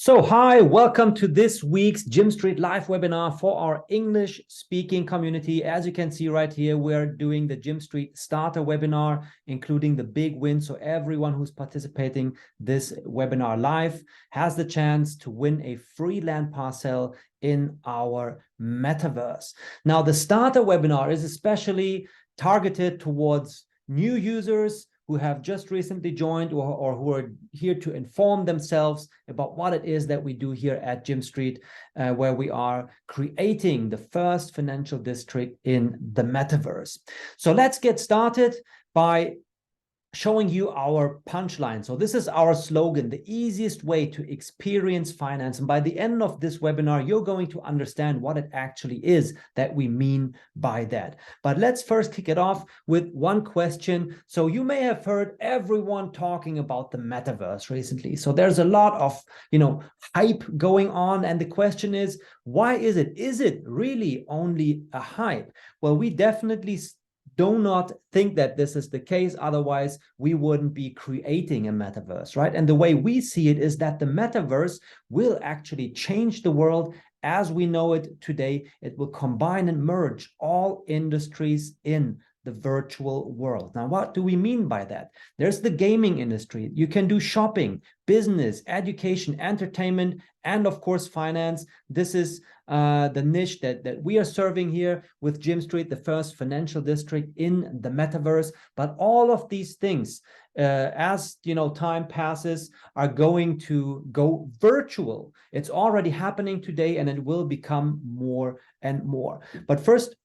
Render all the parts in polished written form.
So, hi, welcome to this week's Gym Street live webinar for our English speaking community. As you can see right here, we're doing the Gym Street starter webinar, including the big win. So everyone who's participating this webinar live has the chance to win a free land parcel in our metaverse. Now, the starter webinar is especially targeted towards new users who have just recently joined or who are here to inform themselves about what it is that we do here at Gym Street, where we are creating the first financial district in the metaverse. So let's get started by showing you our punchline. So this is our slogan, the easiest way to experience finance. And by the end of this webinar, you're going to understand what it actually is that we mean by that. But let's first kick it off with one question. So you may have heard everyone talking about the metaverse recently. So there's a lot of, hype going on. And the question is, why is it? Is it really only a hype? Well, we definitely do not think that this is the case. Otherwise, we wouldn't be creating a metaverse, right? And the way we see it is that the metaverse will actually change the world as we know it today. It will combine and merge all industries in the virtual world. Now, what do we mean by that? There's the gaming industry. You can do shopping, business, education, entertainment, and of course, finance. This is the niche that we are serving here with Gym Street, the first financial district in the metaverse. But all of these things, as time passes, are going to go virtual. It's already happening today, and it will become more and more. But first,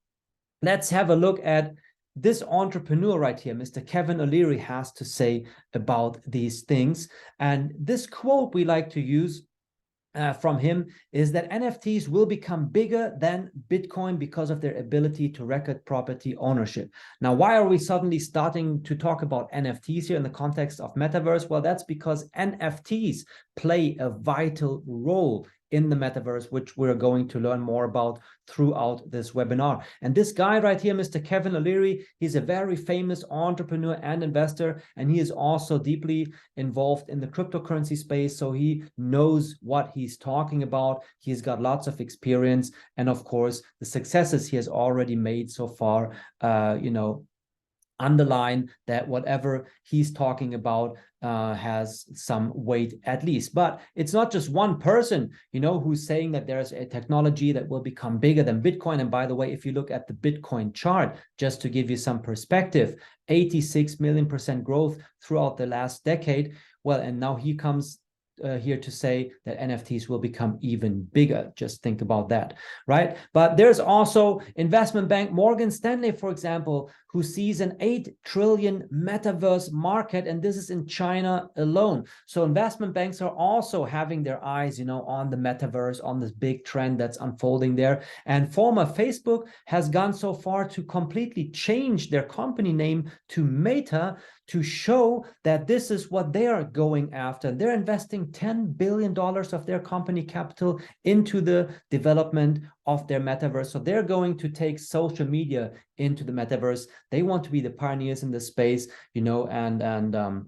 let's have a look at this entrepreneur right here, Mr. Kevin O'Leary, has to say about these things. And this quote we like to use from him is that NFTs will become bigger than Bitcoin because of their ability to record property ownership. Now, why are we suddenly starting to talk about NFTs here in the context of metaverse? Well, that's because NFTs play a vital role in the metaverse, which we're going to learn more about throughout this webinar. And this guy right here, Mr. Kevin O'Leary, he's a very famous entrepreneur and investor, and he is also deeply involved in the cryptocurrency space. So he knows what he's talking about. He's got lots of experience. And of course, the successes he has already made so far, underline that whatever he's talking about has some weight at least. But it's not just one person, who's saying that there's a technology that will become bigger than Bitcoin. And by the way, if you look at the Bitcoin chart, just to give you some perspective, 86 million% growth throughout the last decade. Well, and now he comes here to say that NFTs will become even bigger. Just think about that, right? But there's also investment bank Morgan Stanley, for example, who sees an 8 trillion metaverse market, and this is in China alone. So investment banks are also having their eyes, on the metaverse, on this big trend that's unfolding there. And former Facebook has gone so far to completely change their company name to Meta to show that this is what they are going after. They're investing $10 billion of their company capital into the development of their metaverse. So they're going to take social media into the metaverse. They want to be the pioneers in this space, and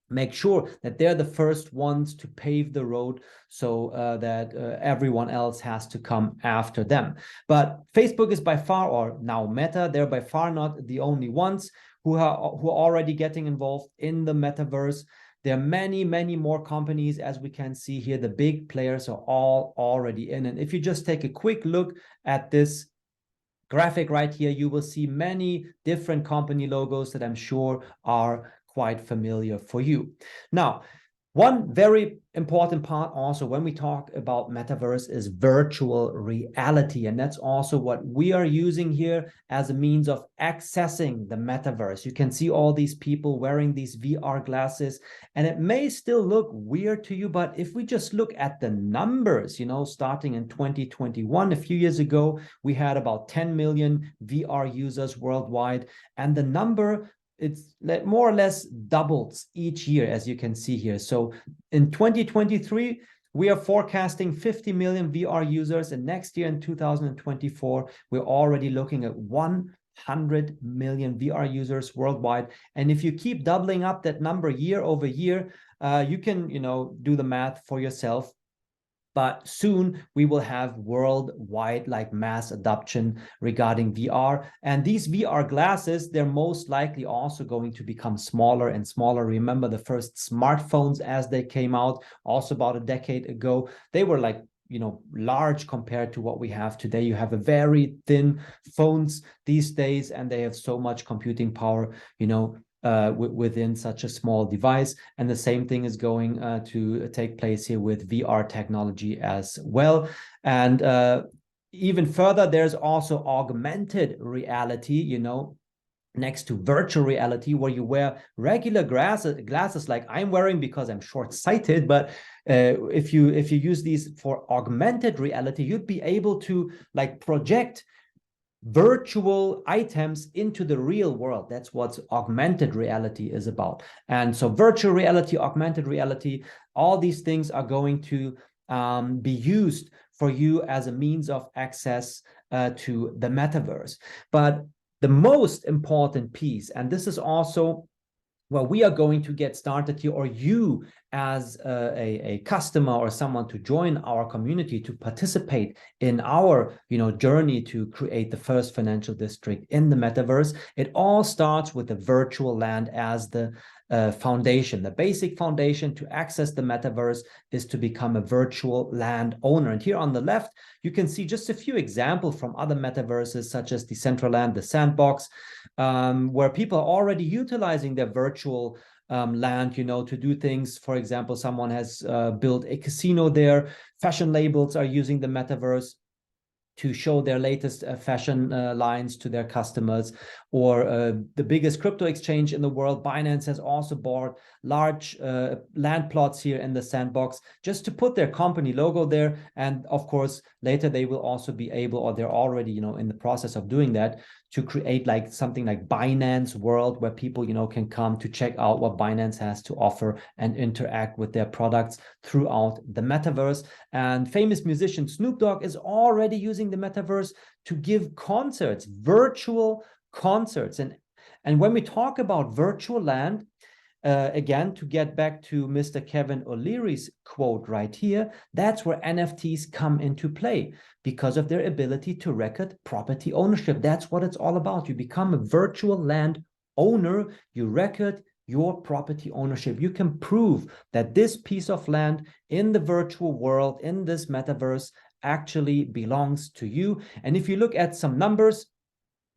make sure that they're the first ones to pave the road so that everyone else has to come after them. But Facebook is by far, or now Meta, they're by far not the only ones who are already getting involved in the metaverse. There are many, many more companies, as we can see here. The big players are all already in. And if you just take a quick look at this graphic right here, you will see many different company logos that I'm sure are quite familiar for you. Now, one very important part also when we talk about metaverse is virtual reality. And that's also what we are using here as a means of accessing the metaverse. You can see all these people wearing these VR glasses, and it may still look weird to you, but if we just look at the numbers, starting in 2021, a few years ago, we had about 10 million VR users worldwide, and the number, it's more or less doubles each year, as you can see here. So in 2023, we are forecasting 50 million VR users, and next year in 2024, we're already looking at 100 million VR users worldwide. And if you keep doubling up that number year over year, you can, do the math for yourself. But soon we will have worldwide like mass adoption regarding VR. And these VR glasses, they're most likely also going to become smaller and smaller. Remember the first smartphones as they came out, also about a decade ago, they were like, you know, large compared to what we have today. You have a very thin phones these days, and they have so much computing power, you know, within such a small device. And the same thing is going to take place here with VR technology as well. And even further, there's also augmented reality, you know, next to virtual reality, where you wear regular glasses like I'm wearing because I'm short-sighted. But if you use these for augmented reality, you'd be able to like project virtual items into the real world. That's what augmented reality is about. And so virtual reality, augmented reality, all these things are going to be used for you as a means of access to the metaverse. But the most important piece, and this is also well, we are going to get started here, or you as a customer or someone to join our community to participate in our, you know, journey to create the first financial district in the metaverse. It all starts with the virtual land as the foundation. The basic foundation to access the metaverse is to become a virtual land owner. And here on the left, you can see just a few examples from other metaverses, such as Decentraland, the Sandbox, where people are already utilizing their virtual land, you know, to do things. For example, someone has built a casino there. Fashion labels are using the metaverse to show their latest fashion lines to their customers. Or the biggest crypto exchange in the world, Binance, has also bought large land plots here in the Sandbox just to put their company logo there. And of course, later they will also be able, or they're already, you know, in the process of doing that, to create like something like Binance World, where people, you know, can come to check out what Binance has to offer and interact with their products throughout the metaverse. And famous musician Snoop Dogg is already using the metaverse to give concerts, virtual concerts. And when we talk about virtual land, again, to get back to Mr. Kevin O'Leary's quote right here, that's where NFTs come into play because of their ability to record property ownership. That's what it's all about. You become a virtual land owner, you record your property ownership. You can prove that this piece of land in the virtual world, in this metaverse, actually belongs to you. And if you look at some numbers,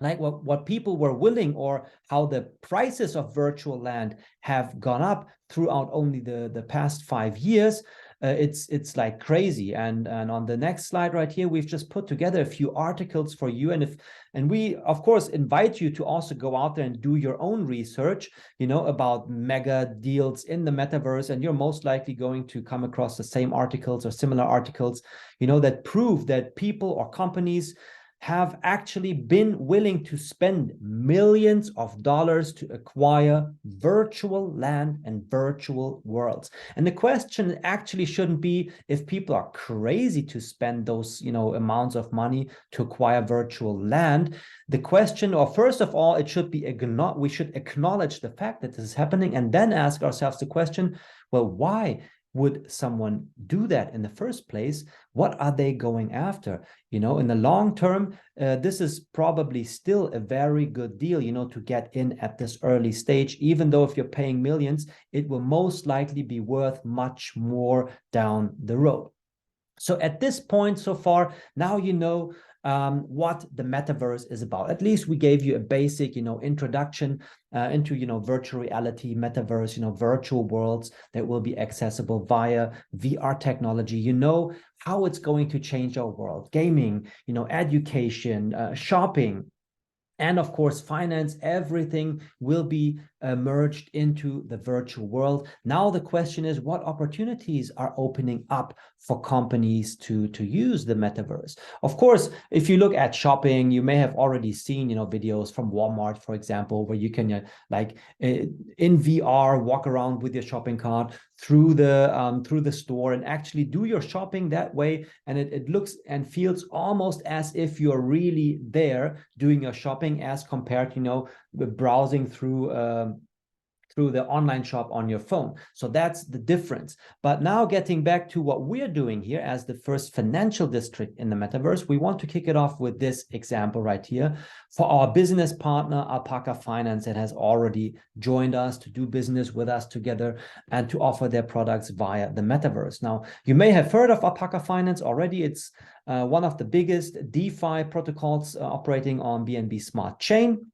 like what people were willing, or how the prices of virtual land have gone up throughout only the past 5 years, it's like crazy. And on the next slide right here, we've just put together a few articles for you. And we of course invite you to also go out there and do your own research, you know, about mega deals in the metaverse. And you're most likely going to come across the same articles or similar articles, you know, that prove that people or companies have actually been willing to spend millions of dollars to acquire virtual land and virtual worlds. And the question actually shouldn't be if people are crazy to spend those, you know, amounts of money to acquire virtual land. The question, or first of all, it should be we should acknowledge the fact that this is happening, and then ask ourselves the question, well, why would someone do that in the first place? What are they going after? You know, in the long term, this is probably still a very good deal, you know, to get in at this early stage. Even though if you're paying millions, it will most likely be worth much more down the road. So at this point so far, now you know what the metaverse is about. At least we gave you a basic, you know, introduction into, you know, virtual reality, metaverse, you know, virtual worlds that will be accessible via VR technology. You know how it's going to change our world: gaming, you know, education, shopping, and of course, finance. Everything will be merged into the virtual world. Now the question is, what opportunities are opening up for companies to use the metaverse? Of course, if you look at shopping, you may have already seen, you know, videos from Walmart, for example, where you can like in VR walk around with your shopping cart through the store and actually do your shopping that way. And it looks and feels almost as if you're really there doing your shopping, as compared, you know, browsing through through the online shop on your phone. So that's the difference. But now getting back to what we're doing here as the first financial district in the metaverse, we want to kick it off with this example right here for our business partner, Alpaca Finance, that has already joined us to do business with us together and to offer their products via the metaverse. Now, you may have heard of Alpaca Finance already. It's one of the biggest DeFi protocols operating on BNB Smart Chain.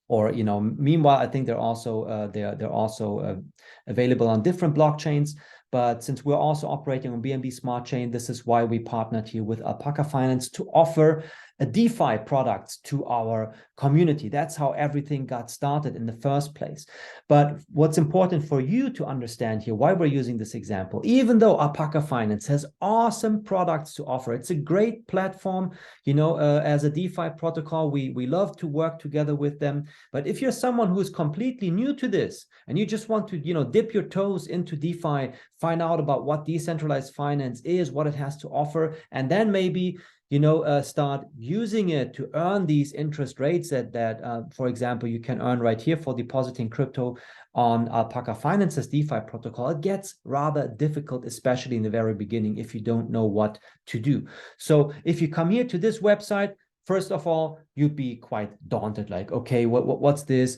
Or, you know, meanwhile, I think they're also available on different blockchains. But since we're also operating on BNB Smart Chain, this is why we partnered here with Alpaca Finance to offer a DeFi product to our community. That's how everything got started in the first place. But what's important for you to understand here, why we're using this example, even though Alpaca Finance has awesome products to offer, it's a great platform, you know, as a DeFi protocol, we love to work together with them. But if you're someone who's completely new to this and you just want to, you know, dip your toes into DeFi, find out about what decentralized finance is, what it has to offer, and then maybe, you know, start using it to earn these interest rates that for example, you can earn right here for depositing crypto on Alpaca Finance's DeFi protocol, it gets rather difficult, especially in the very beginning, if you don't know what to do. So if you come here to this website, first of all, you'd be quite daunted, like, okay, what's this?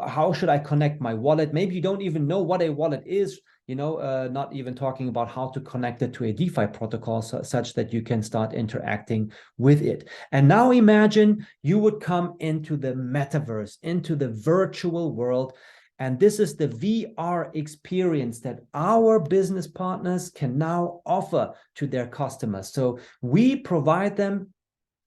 How should I connect my wallet? Maybe you don't even know what a wallet is, you know, not even talking about how to connect it to a DeFi protocol such that you can start interacting with it. And now imagine you would come into the metaverse, into the virtual world. And this is the VR experience that our business partners can now offer to their customers. So we provide them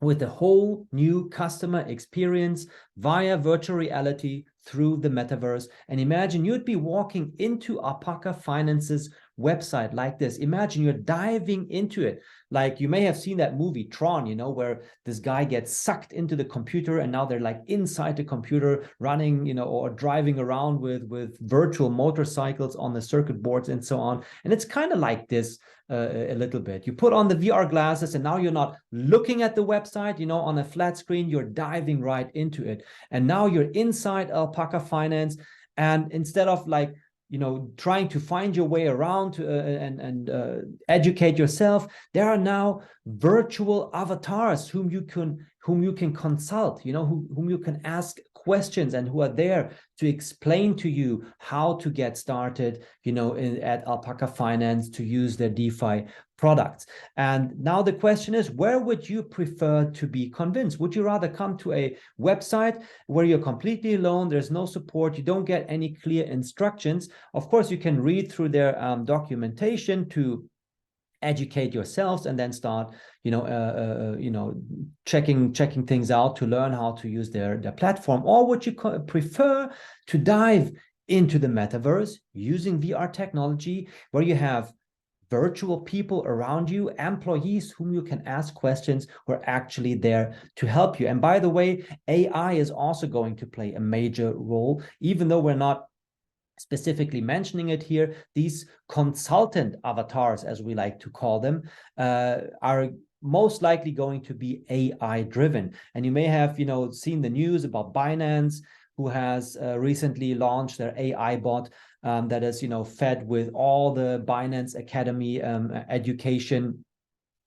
with a whole new customer experience via virtual reality through the metaverse. And imagine you'd be walking into Alpaca Finance's website like this. Imagine you're diving into it. Like you may have seen that movie Tron, you know, where this guy gets sucked into the computer and now they're like inside the computer running, you know, or driving around with virtual motorcycles on the circuit boards and so on. And it's kind of like this a little bit. You put on the VR glasses and now you're not looking at the website, you know, on a flat screen, you're diving right into it. And now you're inside Alpaca Finance. And instead of like, you know, trying to find your way around to, and educate yourself, there are now virtual avatars whom you can consult, you know, whom you can ask questions and who are there to explain to you how to get started, you know, at Alpaca Finance to use their DeFi products. And now the question is, where would you prefer to be convinced? Would you rather come to a website where you're completely alone, there's no support, you don't get any clear instructions? Of course, you can read through their documentation to educate yourselves and then start, you know, checking things out to learn how to use their platform. Or would you prefer to dive into the metaverse using VR technology, where you have virtual people around you, employees whom you can ask questions, who are actually there to help you? And by the way, AI is also going to play a major role, even though we're not specifically mentioning it here. These consultant avatars, as we like to call them, are most likely going to be AI driven. And you may have, you know, seen the news about Binance, who has recently launched their AI bot that is, you know, fed with all the Binance Academy education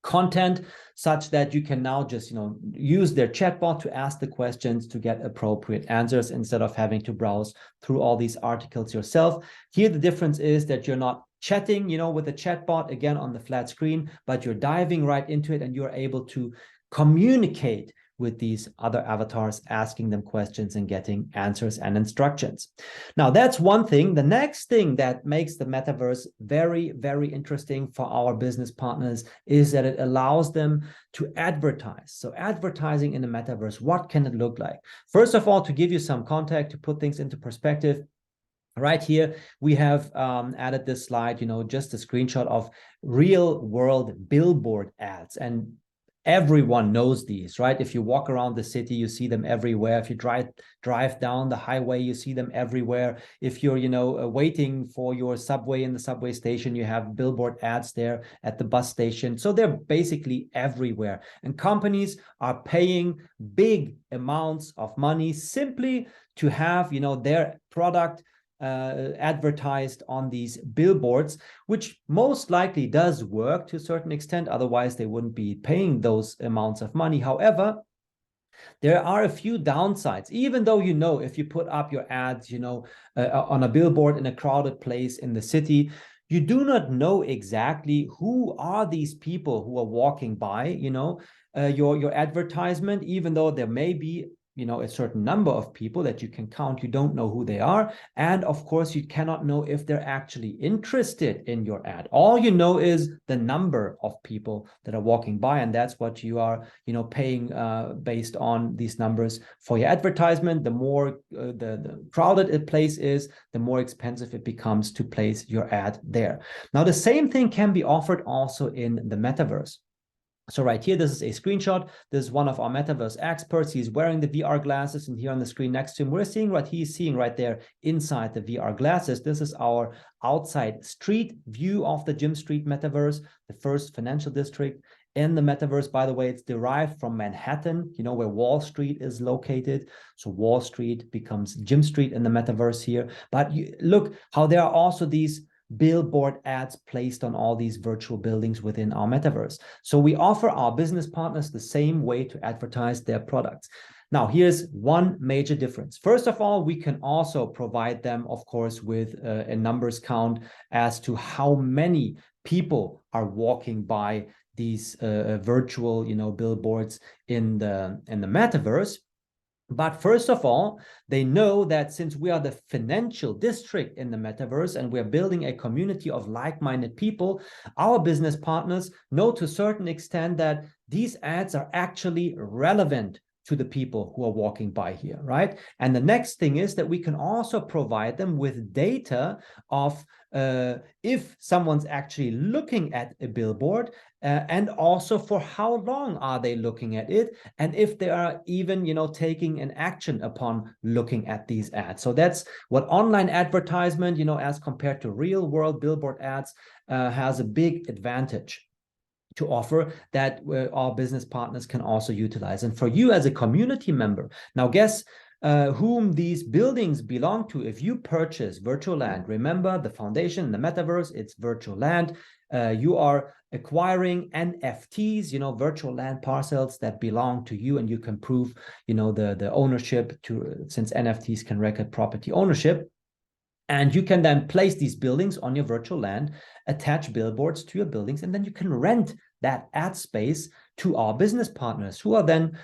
content, such that you can now just, you know, use their chatbot to ask the questions to get appropriate answers instead of having to browse through all these articles yourself. Here, the difference is that you're not chatting, you know, with the chatbot again on the flat screen, but you're diving right into it and you're able to communicate with these other avatars, asking them questions and getting answers and instructions. Now, that's one thing. The next thing that makes the metaverse very, very interesting for our business partners is that it allows them to advertise. So advertising in the metaverse, what can it look like? First of all, to give you some context, to put things into perspective, right here, we have added this slide, you know, just a screenshot of real world billboard ads. And everyone knows these, right? If you walk around the city, you see them everywhere. If you drive down the highway, you see them everywhere. If you're, you know, waiting for your subway in the subway station, you have billboard ads there at the bus station. So they're basically everywhere. And companies are paying big amounts of money simply to have, you know, their product advertised on these billboards, which most likely does work to a certain extent. Otherwise, they wouldn't be paying those amounts of money. However, there are a few downsides, even though, if you put up your ads, on a billboard in a crowded place in the city, you do not know exactly who are these people who are walking by, your advertisement, even though there may be a certain number of people that you can count, you don't know who they are. And of course, you cannot know if they're actually interested in your ad. All you know is the number of people that are walking by, and that's what you are, paying based on these numbers for your advertisement. The more the crowded a place is, the more expensive it becomes to place your ad there. Now, the same thing can be offered also in the metaverse. So right here, this is a screenshot. This is one of our metaverse experts. He's wearing the VR glasses, and here on the screen next to him, we're seeing what he's seeing right there inside the VR glasses. This is our outside street view of the Gym Street metaverse, the first financial district in the metaverse. By the way, it's derived from Manhattan, where Wall Street is located. So Wall Street becomes Gym Street in the metaverse here. But look how there are also these billboard ads placed on all these virtual buildings within our metaverse. So we offer our business partners the same way to advertise their products. Now, here's one major difference. First of all, we can also provide them, of course, with a numbers count as to how many people are walking by these virtual, billboards in the metaverse. But first of all, they know that since we are the financial district in the metaverse and we're building a community of like-minded people, our business partners know to a certain extent that these ads are actually relevant to the people who are walking by here, right? And the next thing is that we can also provide them with data of if someone's actually looking at a billboard, and also for how long are they looking at it, and if they are even, taking an action upon looking at these ads. So that's what online advertisement, as compared to real world billboard ads, has a big advantage to offer that our business partners can also utilize. And for you as a community member, now guess whom these buildings belong to. If you purchase virtual land, remember the foundation, the metaverse, it's virtual land. You are acquiring NFTs, virtual land parcels that belong to you, and you can prove, the ownership since NFTs can record property ownership. And you can then place these buildings on your virtual land, attach billboards to your buildings, and then you can rent that ad space to our business partners who are then,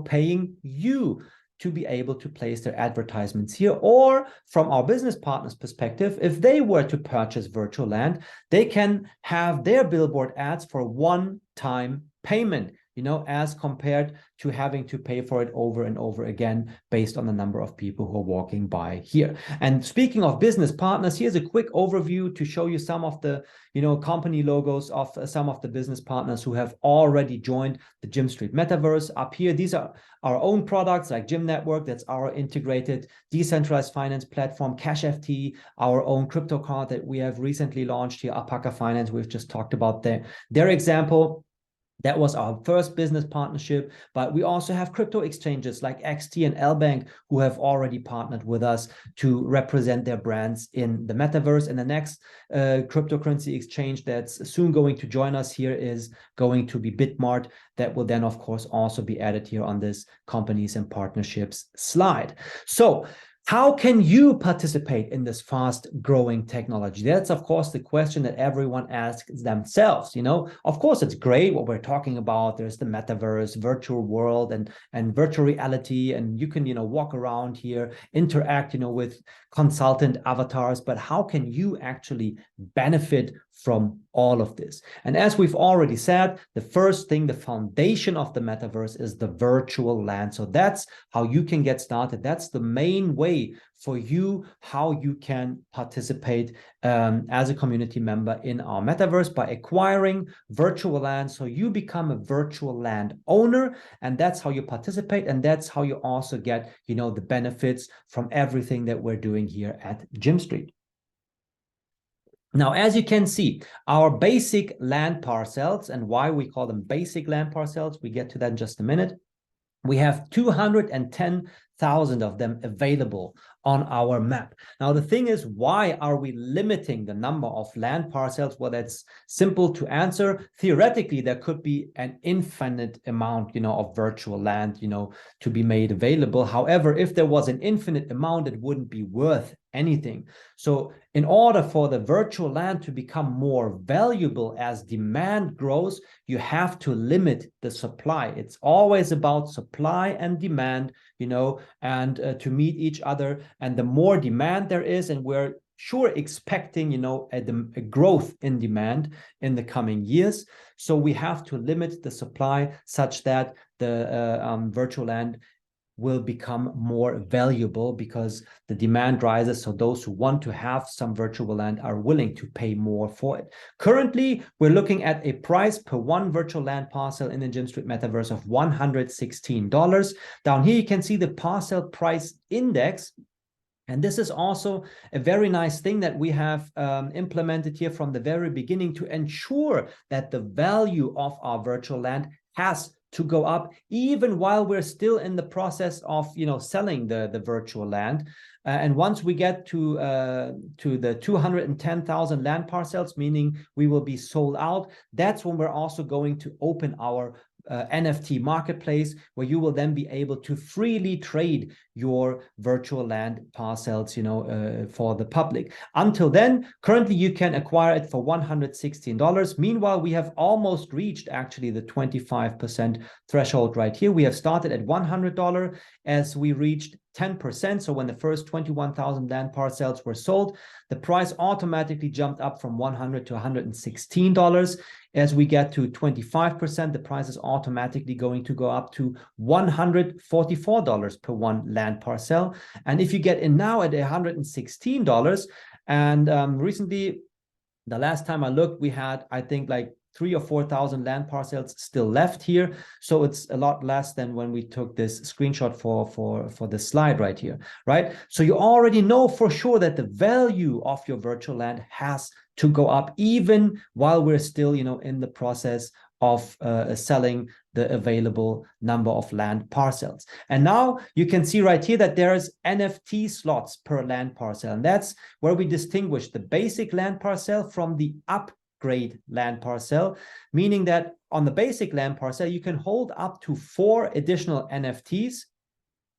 paying you to be able to place their advertisements here. Or from our business partners' perspective, if they were to purchase virtual land, they can have their billboard ads for one-time payment, as compared to having to pay for it over and over again based on the number of people who are walking by here. And speaking of business partners, here's a quick overview to show you some of the, company logos of some of the business partners who have already joined the Gym Street Metaverse. Up here, these are our own products like Gym Network, that's our integrated decentralized finance platform, Cash FT, our own crypto card that we have recently launched here, Alpaca Finance, we've just talked about their example. That was our first business partnership, but we also have crypto exchanges like XT and LBank who have already partnered with us to represent their brands in the metaverse. And the next cryptocurrency exchange that's soon going to join us here is going to be Bitmart. That will then, of course, also be added here on this companies and partnerships slide. So how can you participate in this fast growing technology? That's, of course, the question that everyone asks themselves. Of course, it's great what we're talking about. There's the metaverse, virtual world, and virtual reality. And you can, walk around here, interact, with consultant avatars. But how can you actually benefit from all of this? And as we've already said, the first thing, the foundation of the metaverse is the virtual land. So that's how you can get started. That's the main way for you, how you can participate as a community member in our metaverse, by acquiring virtual land. So you become a virtual land owner, and that's how you participate. And that's how you also get, the benefits from everything that we're doing here at Gym Street. Now, as you can see, our basic land parcels, and why we call them basic land parcels, we get to that in just a minute. We have 100,000 of them available on our map. Now, the thing is, why are we limiting the number of land parcels? Well, that's simple to answer. Theoretically, there could be an infinite amount, of virtual land, to be made available. However, if there was an infinite amount, it wouldn't be worth anything. So in order for the virtual land to become more valuable as demand grows, you have to limit the supply. It's always about supply and demand, and to meet each other. And the more demand there is, and we're sure expecting, a growth in demand in the coming years. So we have to limit the supply such that the virtual land will become more valuable because the demand rises. So those who want to have some virtual land are willing to pay more for it. Currently, we're looking at a price per one virtual land parcel in the Jim Street Metaverse of $116. Down here, you can see the parcel price index. And this is also a very nice thing that we have implemented here from the very beginning to ensure that the value of our virtual land has to go up, even while we're still in the process of selling the virtual land. And once we get to the 210,000 land parcels, meaning we will be sold out, that's when we're also going to open our NFT marketplace, where you will then be able to freely trade your virtual land parcels, for the public. Until then, currently you can acquire it for $116. Meanwhile, we have almost reached actually the 25% threshold right here. We have started at $100 as we reached 10%. So when the first 21,000 land parcels were sold, the price automatically jumped up from $100 to $116. As we get to 25%, the price is automatically going to go up to $144 per one land parcel. And if you get in now at $116, and recently, the last time I looked, we had, I think, like 3,000 or 4,000 land parcels still left here. So it's a lot less than when we took this screenshot for the slide right here, right? So you already know for sure that the value of your virtual land has to go up, even while we're still, in the process of selling the available number of land parcels. And now you can see right here that there's NFT slots per land parcel. And that's where we distinguish the basic land parcel from the upgrade land parcel, meaning that on the basic land parcel, you can hold up to 4 additional NFTs.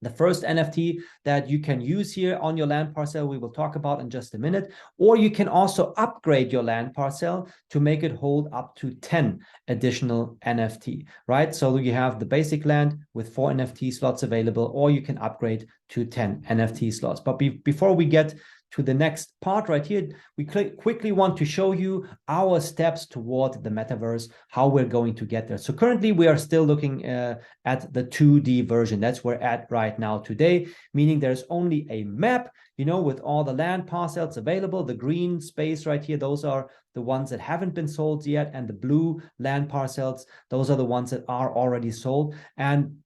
The first NFT that you can use here on your land parcel, we will talk about in just a minute, or you can also upgrade your land parcel to make it hold up to 10 additional NFT, right? So you have the basic land with 4 NFT slots available, or you can upgrade to 10 NFT slots. But before we get to the next part right here, we quickly want to show you our steps toward the metaverse, how we're going to get there. So currently we are still looking at the 2D version. That's where we're at right now today, meaning there's only a map, with all the land parcels available. The green space right here, those are the ones that haven't been sold yet. And the blue land parcels, those are the ones that are already sold. And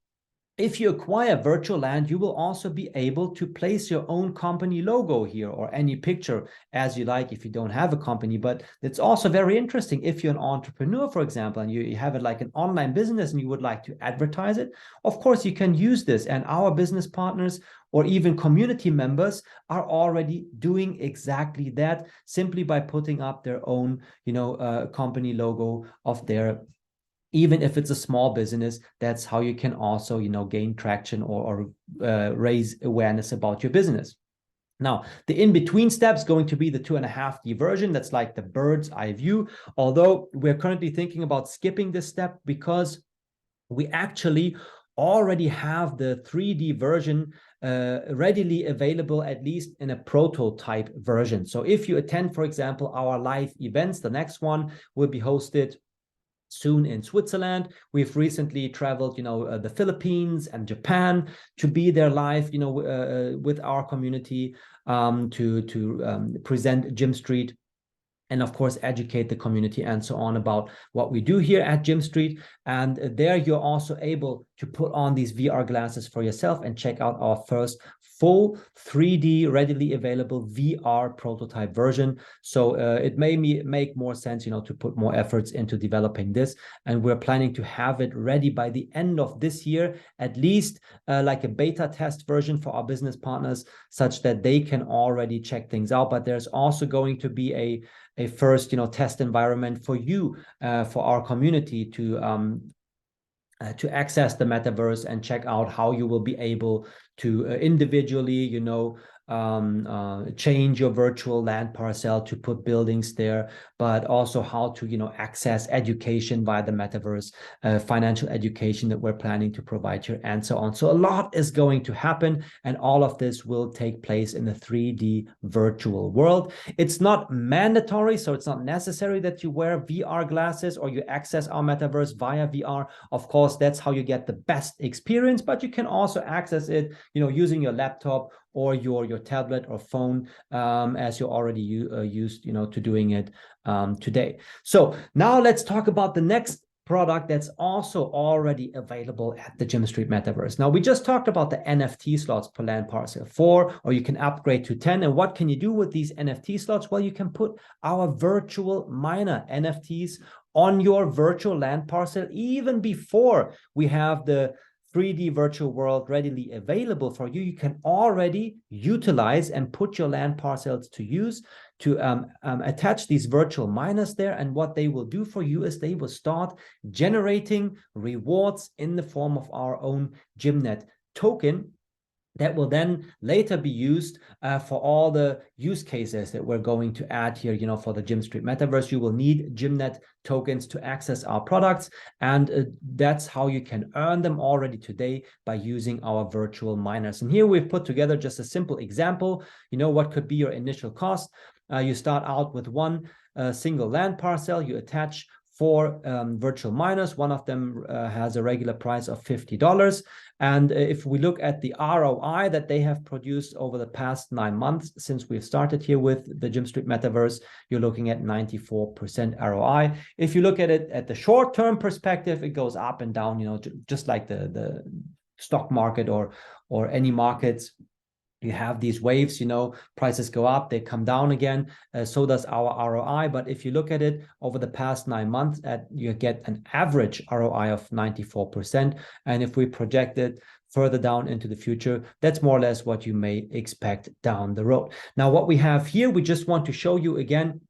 if you acquire virtual land, you will also be able to place your own company logo here, or any picture as you like if you don't have a company. But it's also very interesting if you're an entrepreneur, for example, and you have it like an online business and you would like to advertise it. Of course, you can use this, and our business partners or even community members are already doing exactly that, simply by putting up their own, company logo of their. Even if it's a small business, that's how you can also, gain traction or raise awareness about your business. Now, the in-between steps going to be the 2.5D version. That's like the bird's eye view. Although we're currently thinking about skipping this step because we actually already have the 3D version readily available, at least in a prototype version. So if you attend, for example, our live events, the next one will be hosted soon in Switzerland. We've recently traveled, the Philippines and Japan to be there live, with our community to present Jim Street and of course, educate the community and so on about what we do here at Gym Street. And there you're also able to put on these VR glasses for yourself and check out our first full 3D readily available VR prototype version. So it may make more sense, to put more efforts into developing this. And we're planning to have it ready by the end of this year, at least like a beta test version for our business partners, such that they can already check things out. But there's also going to be a first, test environment for you, for our community to access the metaverse and check out how you will be able to individually, change your virtual land parcel to put buildings there, but also how to, access education via the metaverse, financial education that we're planning to provide here, and so on. So a lot is going to happen, and all of this will take place in the 3D virtual world. It's not mandatory, so it's not necessary that you wear VR glasses or you access our metaverse via VR. Of course, that's how you get the best experience, but you can also access it, using your laptop or your tablet or phone, as you're already used, to doing it today. So now let's talk about the next product that's also already available at the Gym Street Metaverse. Now, we just talked about the NFT slots per land parcel, 4, or you can upgrade to 10. And what can you do with these NFT slots? Well, you can put our virtual miner NFTs on your virtual land parcel even before we have the 3D virtual world readily available for you. You can already utilize and put your land parcels to use to attach these virtual miners there. And what they will do for you is they will start generating rewards in the form of our own GymNet token that will then later be used for all the use cases that we're going to add here, for the Gym Street Metaverse. You will need GymNet tokens to access our products, and that's how you can earn them already today by using our virtual miners. And here we've put together just a simple example. What could be your initial cost? You start out with one single land parcel. You attach 4 virtual miners. One of them has a regular price of $50. And if we look at the ROI that they have produced over the past 9 months since we've started here with the Gym Street Metaverse, you're looking at 94% ROI. If you look at it at the short-term perspective, it goes up and down, just like the stock market or any markets. You have these waves, prices go up, they come down again. So does our ROI. But if you look at it over the past 9 months, you get an average ROI of 94%. And if we project it further down into the future, that's more or less what you may expect down the road. Now, what we have here, we just want to show you again.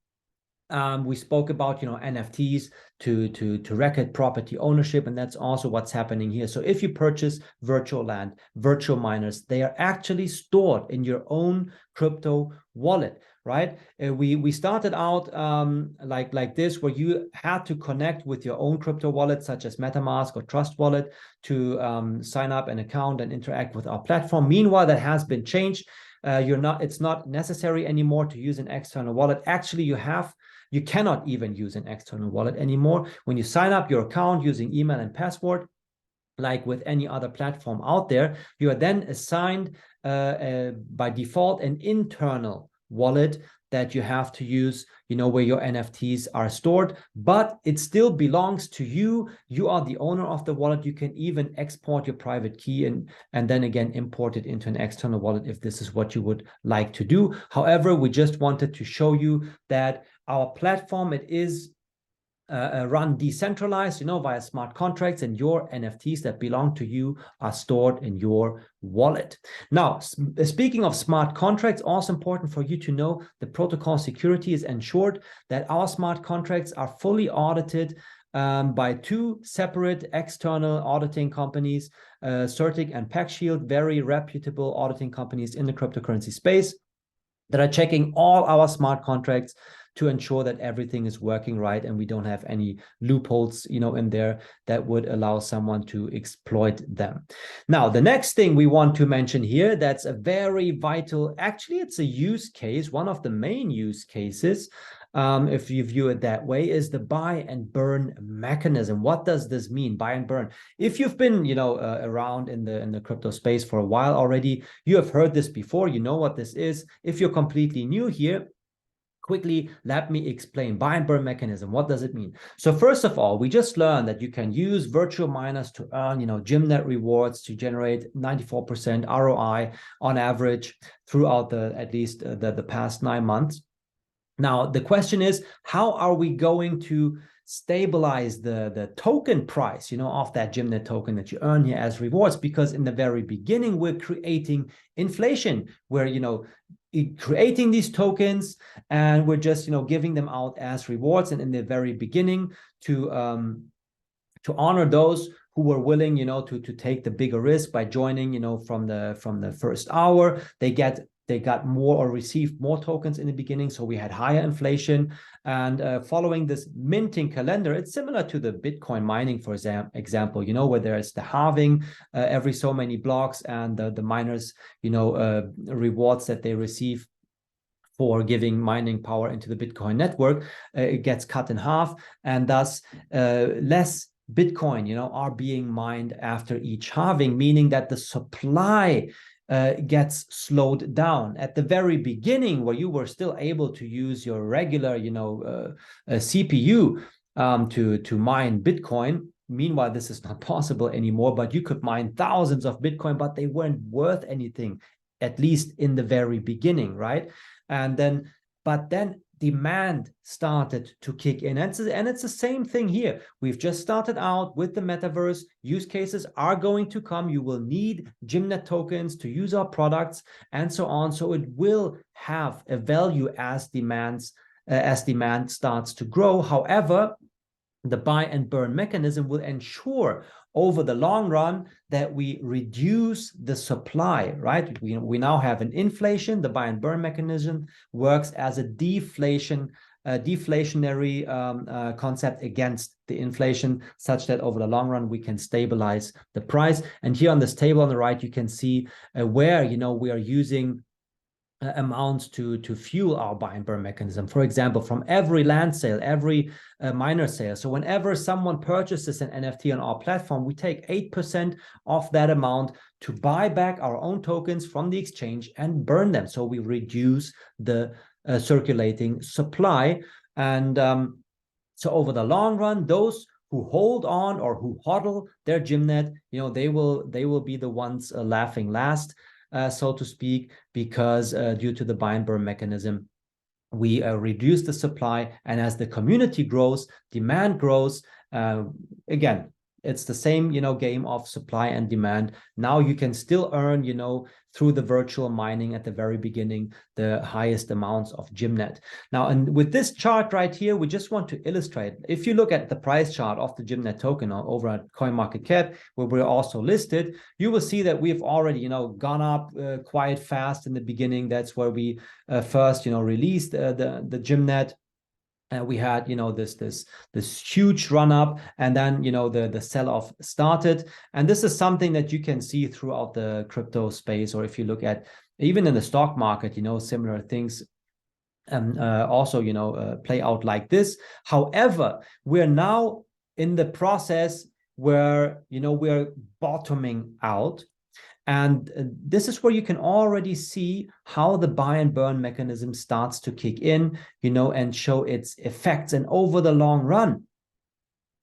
We spoke about, NFTs to record property ownership, and that's also what's happening here. So if you purchase virtual land, virtual miners, they are actually stored in your own crypto wallet, right? We started out like this, where you had to connect with your own crypto wallet, such as MetaMask or Trust Wallet, to sign up an account and interact with our platform. Meanwhile, that has been changed. It's not necessary anymore to use an external wallet. Actually, you cannot even use an external wallet anymore. When you sign up your account using email and password, like with any other platform out there, you are then assigned by default an internal wallet that you have to use, where your NFTs are stored, but it still belongs to you. You are the owner of the wallet. You can even export your private key and then again import it into an external wallet if this is what you would like to do. However, we just wanted to show you that our platform, it is run decentralized, via smart contracts, and your NFTs that belong to you are stored in your wallet. Now, speaking of smart contracts, also important for you to know the protocol security is ensured that our smart contracts are fully audited by 2 separate external auditing companies, Certic and PackShield, very reputable auditing companies in the cryptocurrency space that are checking all our smart contracts to ensure that everything is working right and we don't have any loopholes, in there that would allow someone to exploit them. Now, the next thing we want to mention here, that's a very vital, actually, it's a use case, one of the main use cases, if you view it that way, is the buy and burn mechanism. What does this mean, buy and burn? If you've been, around in the crypto space for a while already, you have heard this before, you know what this is. If you're completely new here, quickly, let me explain buy and burn mechanism. What does it mean? So first of all, we just learned that you can use virtual miners to earn, GymNet rewards to generate 94% ROI on average throughout at least the past 9 months. Now, the question is, how are we going to stabilize the token price, of that GymNet token that you earn here as rewards? Because in the very beginning, we're creating inflation where, creating these tokens and we're just, giving them out as rewards. And in the very beginning to honor those who were willing, to take the bigger risk by joining, from the first hour, they got more or received more tokens in the beginning. So we had higher inflation. And following this minting calendar, it's similar to the Bitcoin mining, for example, where there's the halving every so many blocks, and the miners, rewards that they receive for giving mining power into the Bitcoin network, it gets cut in half, and thus less Bitcoin, are being mined after each halving, meaning that the supply gets slowed down. At the very beginning, where you were still able to use your regular, CPU to mine Bitcoin. Meanwhile, this is not possible anymore, but you could mine thousands of Bitcoin, but they weren't worth anything, at least in the very beginning, right? But then demand started to kick in. And it's the same thing here. We've just started out with the metaverse. Use cases are going to come. You will need GymNet tokens to use our products and so on. So it will have a value as demand starts to grow. However, the buy and burn mechanism will ensure over the long run that we reduce the supply, right? We now have an inflation. The buy and burn mechanism works as a deflationary concept against the inflation, such that over the long run we can stabilize the price. And here on this table on the right, you can see where we are using amounts to fuel our buy and burn mechanism. For example, from every land sale, every miner sale. So whenever someone purchases an NFT on our platform, we take 8% of that amount to buy back our own tokens from the exchange and burn them. So we reduce the circulating supply. And so over the long run, those who hold on or who hodl their GymNet, they will be the ones laughing last. So to speak, because due to the buy and burn mechanism, we reduce the supply, and as the community grows, demand grows. Again, it's the same, game of supply and demand. Now you can still earn, through the virtual mining at the very beginning, the highest amounts of GymNet. Now, and with this chart right here, we just want to illustrate. If you look at the price chart of the GymNet token over at CoinMarketCap, where we're also listed, you will see that we've already, gone up quite fast in the beginning. That's where we first, released the GymNet. We had, this huge run up, and then, the sell-off started. And this is something that you can see throughout the crypto space, or if you look at even in the stock market, similar things also, play out like this. However, we're now in the process where, we're bottoming out. And this is where you can already see how the buy and burn mechanism starts to kick in, and show its effects. And over the long run,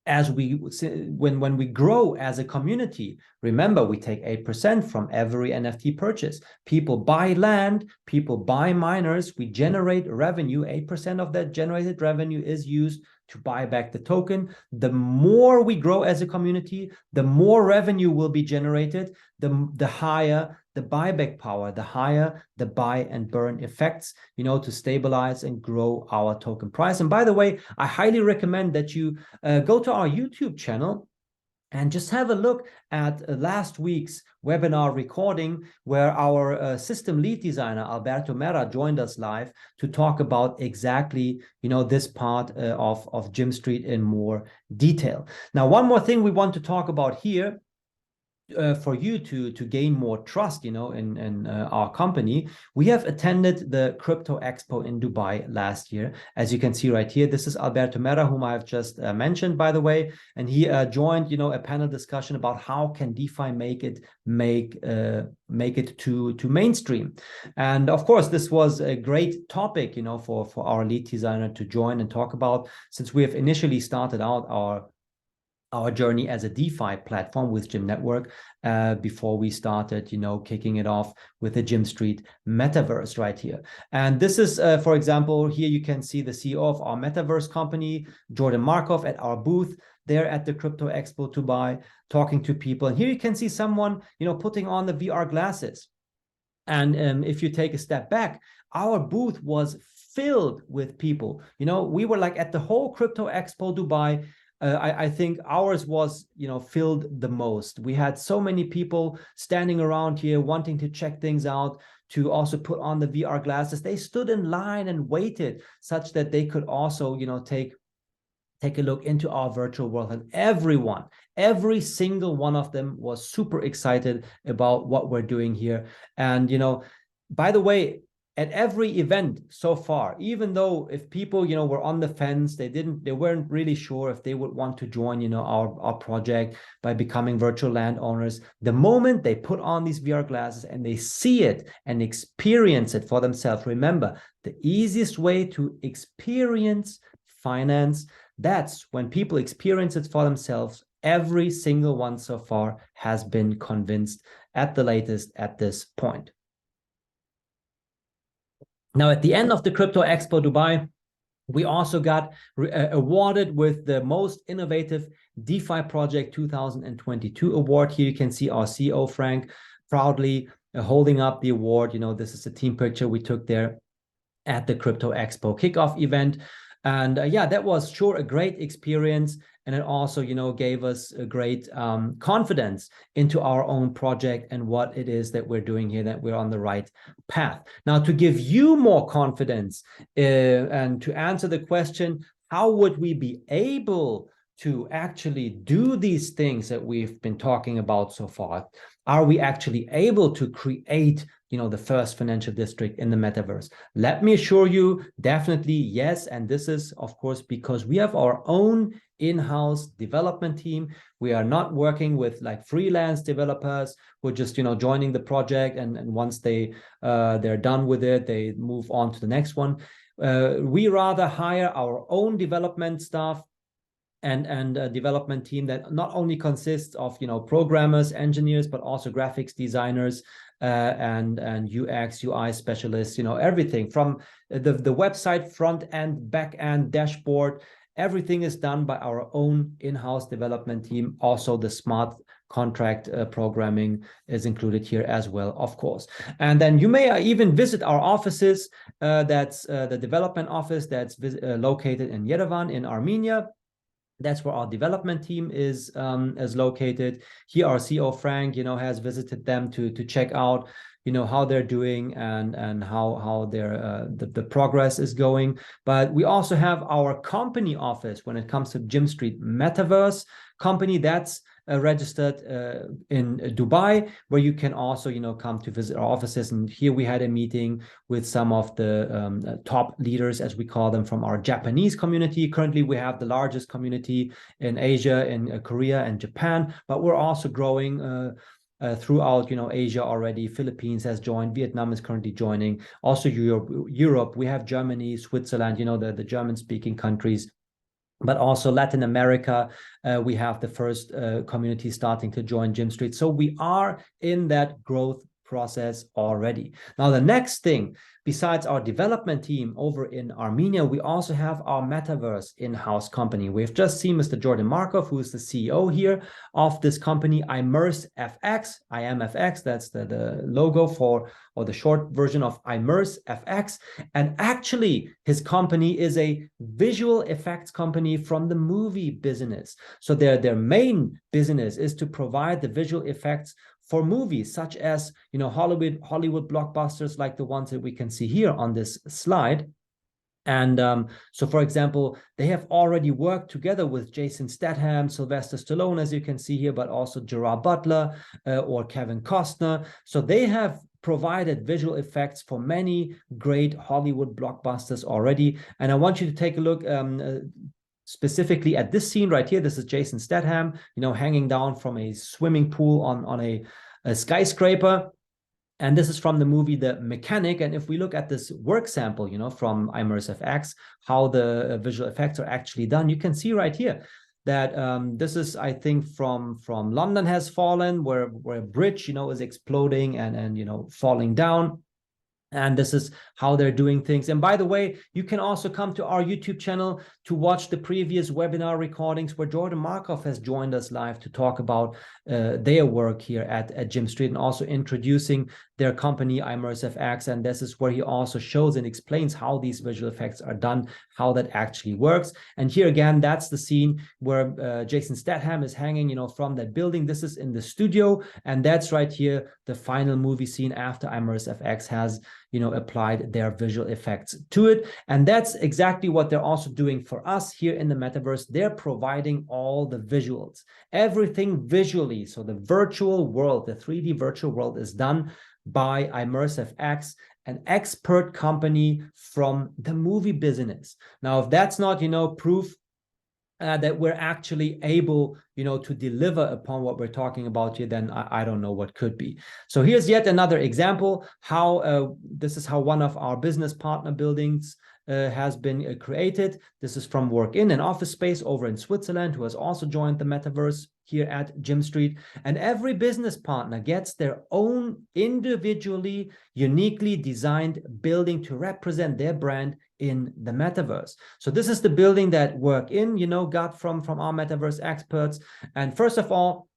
when we grow as a community, remember, we take 8% from every NFT purchase. People buy land, people buy miners, we generate revenue. 8% of that generated revenue is used to buy back the token. The more we grow as a community, the more revenue will be generated, the higher the buyback power, the higher the buy and burn effects, to stabilize and grow our token price. And by the way, I highly recommend that you go to our YouTube channel and just have a look at last week's webinar recording, where our system lead designer, Alberto Mera, joined us live to talk about exactly, this part of Gym Street in more detail. Now, one more thing we want to talk about here for you to gain more trust, you know, in our company, we have attended the Crypto Expo in Dubai last year. As you can see right here, this is Alberto Mera, whom I've just mentioned, by the way, and he joined, you know, a panel discussion about how can DeFi make it to mainstream. And of course, this was a great topic, you know, for our lead designer to join and talk about, since we have initially started out our journey as a DeFi platform with Gym Network before we started, you know, kicking it off with the Gym Street Metaverse right here. And this is, for example, here you can see the CEO of our Metaverse company, Jordan Markov, at our booth there at the Crypto Expo Dubai, talking to people. And here you can see someone, you know, putting on the VR glasses. And if you take a step back, our booth was filled with people. You know, we were like at the whole Crypto Expo Dubai, I think ours was, you know, filled the most. We had so many people standing around here wanting to check things out, to also put on the VR glasses. They stood in line and waited such that they could also, you know, take a look into our virtual world. And every single one of them was super excited about what we're doing here. And, you know, by the way, at every event so far, even though if people, you know, were on the fence, they weren't really sure if they would want to join, you know, our project by becoming virtual landowners, the moment they put on these VR glasses and they see it and experience it for themselves. Remember, the easiest way to experience finance, that's when people experience it for themselves. Every single one so far has been convinced at the latest at this point. Now, at the end of the Crypto Expo Dubai, we also got awarded with the Most Innovative DeFi Project 2022 award. Here you can see our CEO, Frank, proudly holding up the award. You know, this is a team picture we took there at the Crypto Expo kickoff event. And yeah, that was sure a great experience. And it also, you know, gave us a great confidence into our own project and what it is that we're doing here, that we're on the right path. Now, to give you more confidence and to answer the question, how would we be able to actually do these things that we've been talking about so far? Are we actually able to create, you know, the first financial district in the metaverse? Let me assure you, definitely yes. And this is, of course, because we have our own in-house development team. We are not working with like freelance developers who are just, you know, joining the project, and once they're done with it, they move on to the next one. We rather hire our own development staff and a development team that not only consists of, you know, programmers, engineers, but also graphics designers and UX, UI specialists, you know, everything from the website front end, back end, dashboard. Everything is done by our own in-house development team. Also, the smart contract programming is included here as well, of course. And then you may even visit our offices. That's the development office that's located in Yerevan in Armenia. That's where our development team is located. Here, our CEO Frank, you know, has visited them to check out, you know, how they're doing and how their the progress is going. But we also have our company office when it comes to Gym Street Metaverse company that's registered in Dubai, where you can also, you know, come to visit our offices. And here we had a meeting with some of the top leaders, as we call them, from our Japanese community. Currently, we have the largest community in Asia, in Korea and Japan, but we're also growing throughout, you know, Asia already. Philippines has joined, Vietnam is currently joining. Also Europe, we have Germany, Switzerland, you know, the German-speaking countries. But also Latin America, we have the first community starting to join Gym Street. So we are in that growth process already. Now, the next thing, besides our development team over in Armenia, we also have our Metaverse in-house company. We've just seen Mr. Jordan Markov, who is the CEO here of this company, IMERSE-FX, IMFX, that's the logo for, or the short version of IMERSE-FX. And actually, his company is a visual effects company from the movie business. So their main business is to provide the visual effects for movies, such as, you know, Hollywood blockbusters like the ones that we can see here on this slide. And so, for example, they have already worked together with Jason Statham, Sylvester Stallone, as you can see here, but also Gerard Butler or Kevin Costner. So they have provided visual effects for many great Hollywood blockbusters already. And I want you to take a look specifically at this scene right here. This is Jason Statham, hanging down from a swimming pool on a skyscraper. And this is from the movie The Mechanic. And if we look at this work sample, from ImmersiveX, how the visual effects are actually done, you can see right here that this is, I think, from London Has Fallen, where a bridge, is exploding and falling down. And this is how they're doing things. And by the way, you can also come to our YouTube channel to watch the previous webinar recordings where Jordan Markov has joined us live to talk about their work here at Gymstreet, and also introducing their company ImmersiveX. And this is where he also shows and explains how these visual effects are done, how that actually works. And here again, that's the scene where Jason Statham is hanging, from that building. This is in the studio, and that's right here, the final movie scene after ImmersiveX has applied their visual effects to it. And that's exactly what they're also doing for us here in the metaverse. They're providing all the visuals, everything visually. So the virtual world, the 3D virtual world, is done by ImmersiveX, an expert company from the movie business. Now, if that's not, proof that we're actually able, to deliver upon what we're talking about here, then I don't know what could be. So here's yet another example how this is how one of our business partner buildings has been created. This is from Work In, an office space over in Switzerland, who has also joined the metaverse here at Gymstreet. And every business partner gets their own individually, uniquely designed building to represent their brand in the metaverse. So this is the building that Work In, got from our metaverse experts. And first of all,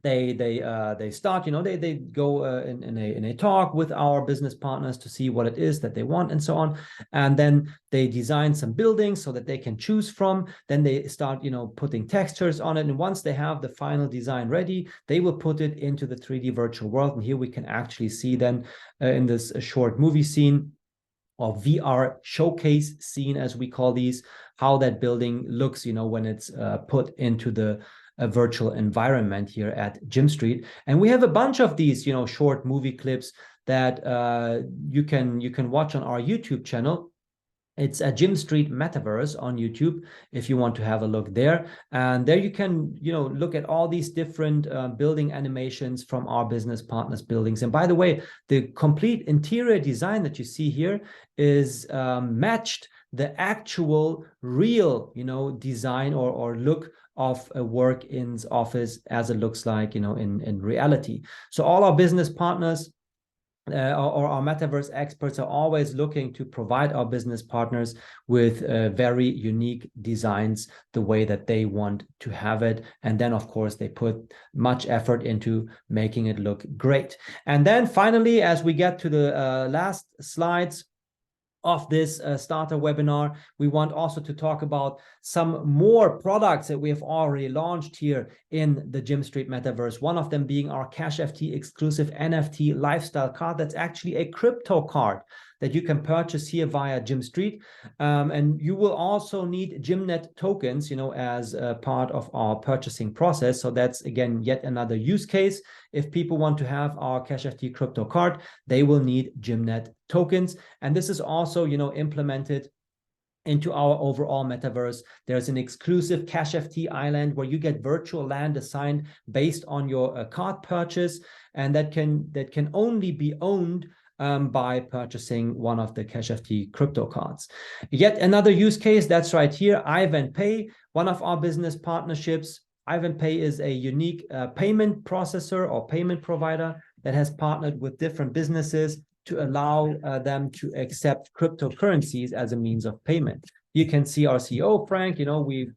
they start, they go in a talk with our business partners to see what it is that they want and so on. And then they design some buildings so that they can choose from. Then they start, putting textures on it. And once they have the final design ready, they will put it into the 3D virtual world. And here we can actually see then in this short movie scene, or VR showcase scene, as we call these, how that building looks, when it's put into the virtual environment here at Gymstreet. And we have a bunch of these, short movie clips that you can watch on our YouTube channel. It's a Gymstreet Metaverse on YouTube if you want to have a look there. And there you can, look at all these different building animations from our business partners' buildings. And by the way, the complete interior design that you see here is matched the actual real, design or look of a Work-In's office as it looks like, in reality. So all our business partners or our metaverse experts are always looking to provide our business partners with very unique designs the way that they want to have it. And then, of course, they put much effort into making it look great. And then finally, as we get to the last slides of this starter webinar, we want also to talk about some more products that we have already launched here in the Gymstreet Metaverse. One of them being our Cash FT exclusive NFT lifestyle card. That's actually a crypto card that you can purchase here via Gymstreet. And you will also need Gymnet tokens, as a part of our purchasing process. So that's, again, yet another use case. If people want to have our Cash FT crypto card, they will need Gymnet tokens. And this is also, implemented into our overall metaverse. There's an exclusive Cash FT island where you get virtual land assigned based on your card purchase, and that can only be owned by purchasing one of the Cash FT crypto cards. Yet another use case, that's right here, IvanPay, one of our business partnerships. IvanPay is a unique payment processor or payment provider that has partnered with different businesses to allow them to accept cryptocurrencies as a means of payment. You can see our CEO, Frank, we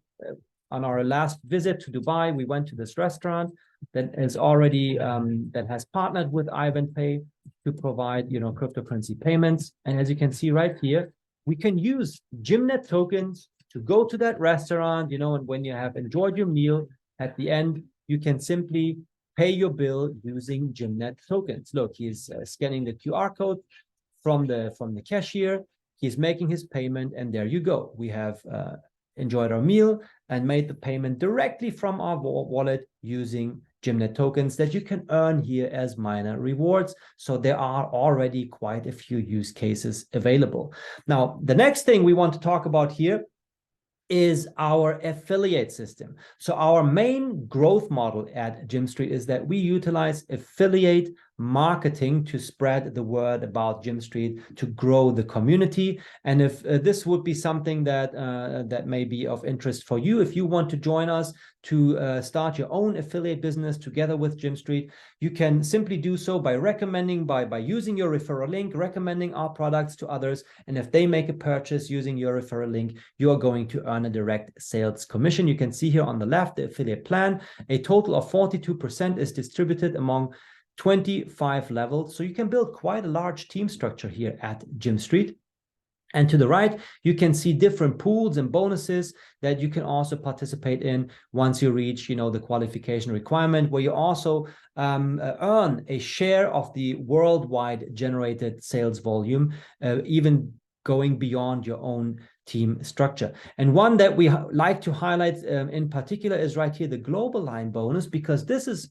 on our last visit to Dubai, we went to this restaurant that is already, that has partnered with IvanPay to provide, cryptocurrency payments. And as you can see right here, we can use Gymnet tokens to go to that restaurant, and when you have enjoyed your meal, at the end, you can simply pay your bill using Gymnet tokens. Look, he's scanning the QR code from the cashier. He's making his payment, and there you go. We have enjoyed our meal and made the payment directly from our wallet using Gymnet tokens that you can earn here as minor rewards. So there are already quite a few use cases available. Now, the next thing we want to talk about here is our affiliate system. So our main growth model at GymStreet is that we utilize affiliate marketing to spread the word about GymStreet, to grow the community. And if this would be something that that may be of interest for you, if you want to join us to start your own affiliate business together with GymStreet, you can simply do so by recommending, by using your referral link, recommending our products to others. And if they make a purchase using your referral link, you are going to earn a direct sales commission. You can see here on the left, the affiliate plan, a total of 42% is distributed among 25 levels. So you can build quite a large team structure here at GymStreet. And to the right, you can see different pools and bonuses that you can also participate in once you reach, the qualification requirement, where you also earn a share of the worldwide generated sales volume, even going beyond your own team structure. And one that we like to highlight in particular is right here, the global line bonus, because this is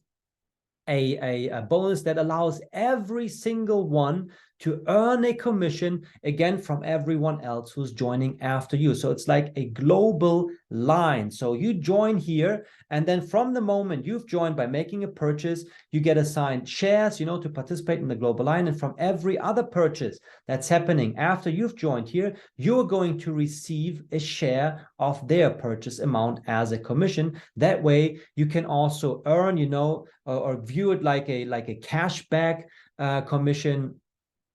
a bonus that allows every single one to earn a commission, again, from everyone else who's joining after you. So it's like a global line. So you join here, and then from the moment you've joined by making a purchase, you get assigned shares, to participate in the global line. And from every other purchase that's happening after you've joined here, you're going to receive a share of their purchase amount as a commission. That way you can also earn, or view it like a cashback commission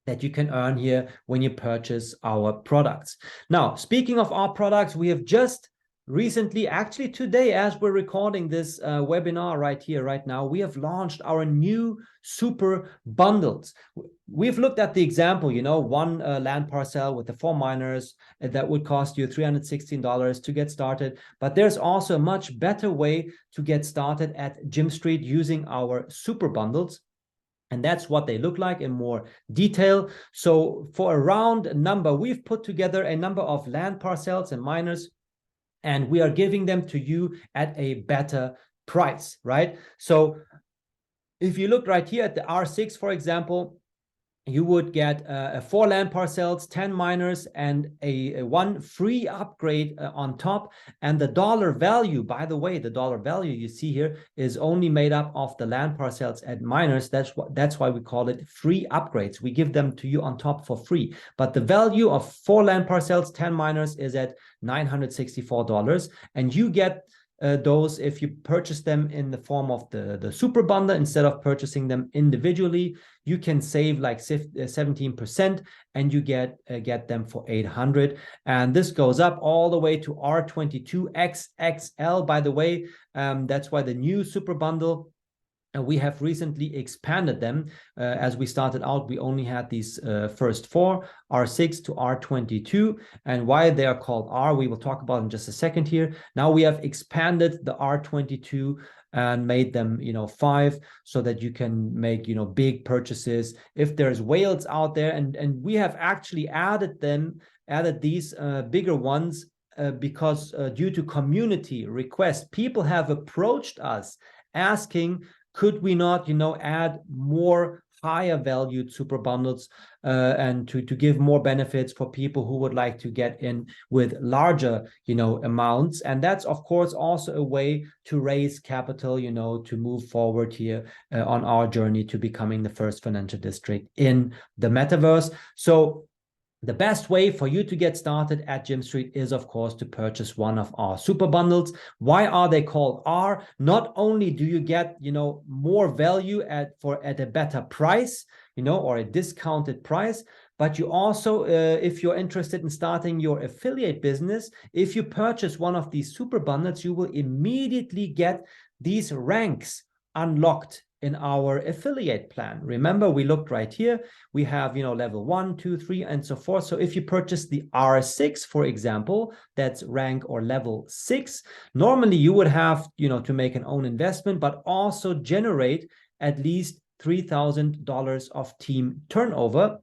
that you can earn here when you purchase our products. Now, speaking of our products, we have just recently, actually today, as we're recording this webinar right here, right now, we have launched our new super bundles. We've looked at the example, one land parcel with the 4 miners that would cost you $316 to get started. But there's also a much better way to get started at GymStreet using our super bundles. And that's what they look like in more detail. So for a round number, we've put together a number of land parcels and miners, and we are giving them to you at a better price, right? So if you look right here at the R6, for example, you would get 4 land parcels, 10 miners, and a 1 free upgrade on top. And the dollar value, by the way, the dollar value you see here is only made up of the land parcels and miners. That's why we call it free upgrades. We give them to you on top for free. But the value of 4 land parcels, 10 miners is at $964, and you get those if you purchase them in the form of the super bundle instead of purchasing them individually. You can save like 17%, and you get them for $800. And this goes up all the way to R22 XXL. By the way, that's why the new super bundle, we have recently expanded them. As we started out, we only had these first 4, R6 to R22, and why they are called R, we will talk about in just a second here. Now we have expanded the R22 and made them 5, so that you can make big purchases if there's whales out there. And we have actually added these bigger ones because due to community requests, people have approached us asking, could we not add more higher valued super bundles and to give more benefits for people who would like to get in with larger amounts. And that's of course also a way to raise capital to move forward here on our journey to becoming the first financial district in the metaverse. So the best way for you to get started at GymStreet is, of course, to purchase one of our super bundles. Why are they called R? Not only do you get, more value at a better price, or a discounted price, but you also, if you're interested in starting your affiliate business, if you purchase one of these super bundles, you will immediately get these ranks unlocked in our affiliate plan. Remember, we looked right here. We have, level 1, 2, 3, and so forth. So if you purchase the R6, for example, that's rank or level 6, normally you would have, to make an own investment, but also generate at least $3,000 of team turnover.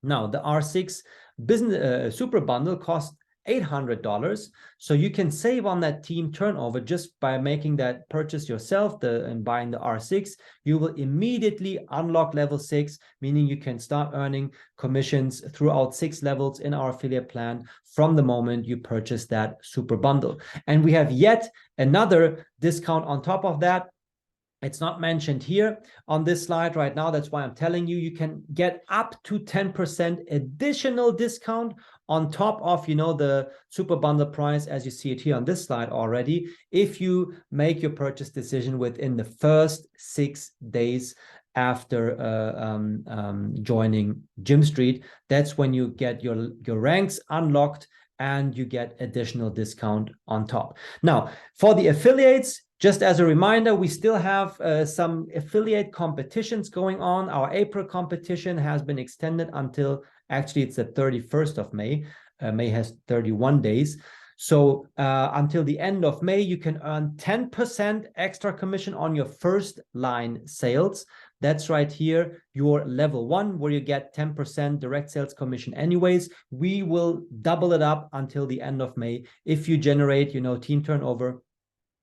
Now, the R6 business super bundle costs $800. So you can save on that team turnover just by making that purchase yourself and buying the R6. You will immediately unlock level 6, meaning you can start earning commissions throughout 6 levels in our affiliate plan from the moment you purchase that super bundle. And we have yet another discount on top of that. It's not mentioned here on this slide right now. That's why I'm telling you, you can get up to 10% additional discount on top of, the super bundle price, as you see it here on this slide already, if you make your purchase decision within the first 6 days after joining GymStreet. That's when you get your ranks unlocked and you get additional discount on top. Now, for the affiliates, just as a reminder, we still have some affiliate competitions going on. Our April competition has been extended until, actually, it's the 31st of May. May has 31 days. So until the end of May, you can earn 10% extra commission on your first line sales. That's right here, your level 1, where you get 10% direct sales commission anyways. We will double it up until the end of May. If you generate, team turnover,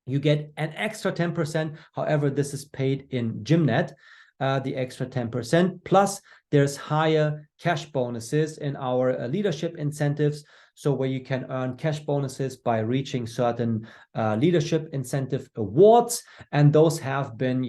you get an extra 10%. However, this is paid in Gymnet, the extra 10%. Plus, there's higher cash bonuses in our leadership incentives. So where you can earn cash bonuses by reaching certain leadership incentive awards. And those have been,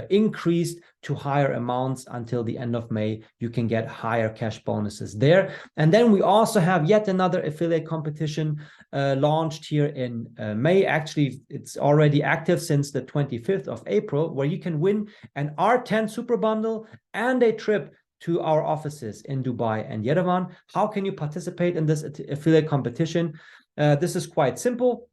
increased to higher amounts until the end of May. You can get higher cash bonuses there. And then we also have yet another affiliate competition launched here in May. Actually, it's already active since the 25th of April, where you can win an R10 super bundle and a trip to our offices in Dubai and Yerevan. How can you participate in this affiliate competition? This is quite simple.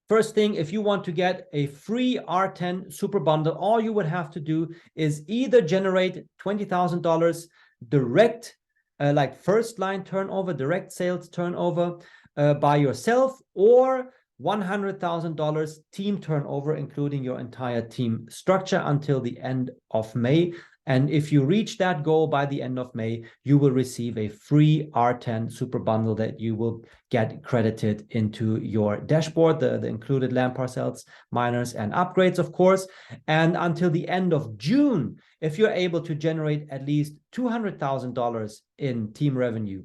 First thing, if you want to get a free R10 super bundle, all you would have to do is either generate $20,000 direct, like first line turnover, direct sales turnover by yourself, or $100,000 team turnover, including your entire team structure until the end of May. And if you reach that goal by the end of May, you will receive a free R10 super bundle that you will get credited into your dashboard, the included land parcels, miners, and upgrades, of course. And until the end of June, if you're able to generate at least $200,000 in team revenue.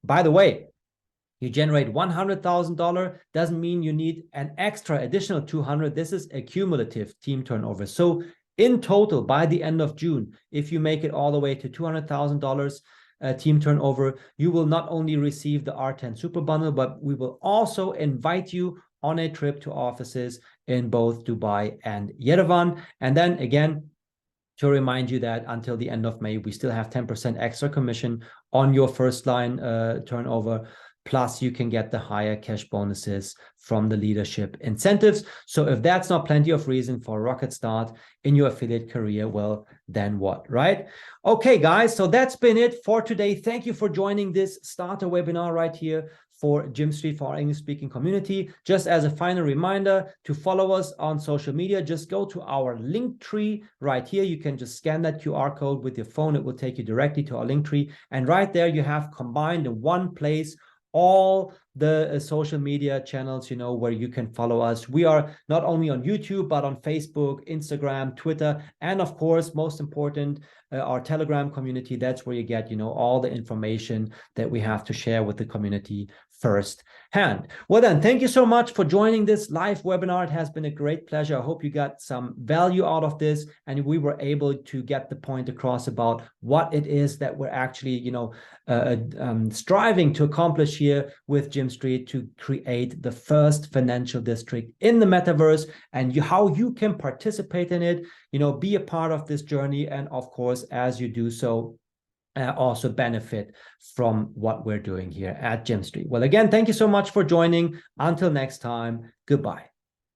By the way, you generate $100,000 doesn't mean you need an extra additional 200. This is a cumulative team turnover. So in total, by the end of June, if you make it all the way to $200,000 team turnover, you will not only receive the R10 super bundle, but we will also invite you on a trip to offices in both Dubai and Yerevan. And then again, to remind you that until the end of May, we still have 10% extra commission on your first line turnover. Plus, you can get the higher cash bonuses from the leadership incentives. So if that's not plenty of reason for a rocket start in your affiliate career, well, then what, right? Okay, guys, so that's been it for today. Thank you for joining this starter webinar right here for GymStreet, for our English-speaking community. Just as a final reminder to follow us on social media, just go to our link tree right here. You can just scan that QR code with your phone. It will take you directly to our link tree. And right there, you have combined in one place all the social media channels, where you can follow us. We are not only on YouTube, but on Facebook, Instagram, Twitter, and of course, most important, our Telegram community. That's where you get, all the information that we have to share with the community firsthand. Well then, thank you so much for joining this live webinar. It has been a great pleasure. I hope you got some value out of this, and we were able to get the point across about what it is that we're actually, striving to accomplish here with GymStreet to create the first financial district in the metaverse, and how you can participate in it, be a part of this journey, and of course, as you do so, also benefit from what we're doing here at GymStreet. Well, again, thank you so much for joining. Until next time, goodbye.